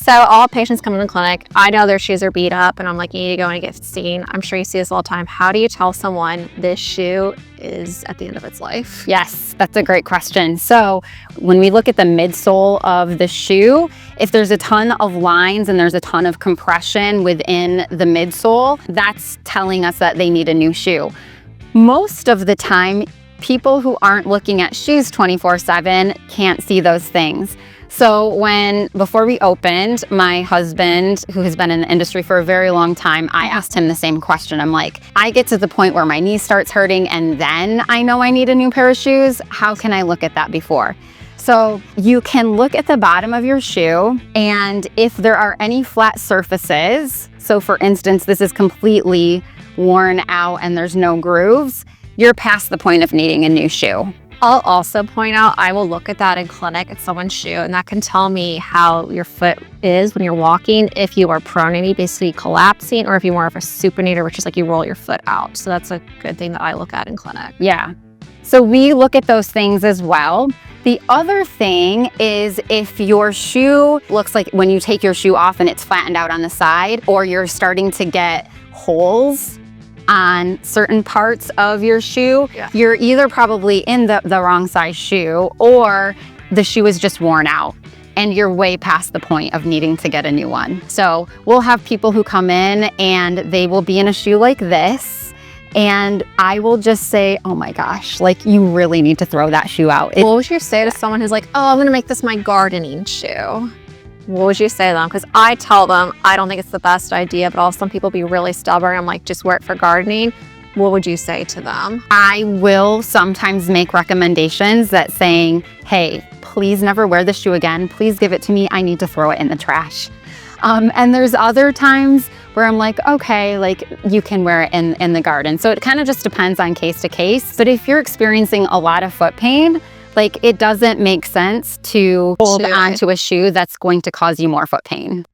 So all patients come in the clinic, I know their shoes are beat up and I'm like, you need to go and get seen. I'm sure you see this all the time. How do you tell someone this shoe is at the end of its life? Yes, that's a great question. So when we look at the midsole of the shoe, if there's a ton of lines and there's a ton of compression within the midsole, that's telling us that they need a new shoe. Most of the time, people who aren't looking at shoes 24/7 can't see those things. So before we opened, my husband, who has been in the industry for a very long time, I asked him the same question. I'm like, I get to the point where my knee starts hurting and then I know I need a new pair of shoes. How can I look at that before? So you can look at the bottom of your shoe, and if there are any flat surfaces, so for instance, this is completely worn out and there's no grooves, you're past the point of needing a new shoe. I'll also point out, I will look at that in clinic at someone's shoe, and that can tell me how your foot is when you're walking, if you are pronating, basically collapsing, or if you're more of a supinator, which is like you roll your foot out. So that's a good thing that I look at in clinic. Yeah. So we look at those things as well. The other thing is if your shoe looks like when you take your shoe off and it's flattened out on the side, or you're starting to get holes on certain parts of your shoe, you're either probably in the wrong size shoe, or the shoe is just worn out and you're way past the point of needing to get a new one. So we'll have people who come in and they will be in a shoe like this, and I will just say, oh my gosh, like you really need to throw that shoe out. What would you say to someone who's like, oh, I'm gonna make this my gardening shoe? What would you say to them? Because I tell them, I don't think it's the best idea, but also some people be really stubborn. I'm like, just wear it for gardening. What would you say to them? I will sometimes make recommendations that saying, hey, please never wear this shoe again. Please give it to me. I need to throw it in the trash. And there's other times where I'm like, okay, like you can wear it in the garden. So it kind of just depends on case to case. But if you're experiencing a lot of foot pain, like it doesn't make sense to hold on to a shoe that's going to cause you more foot pain.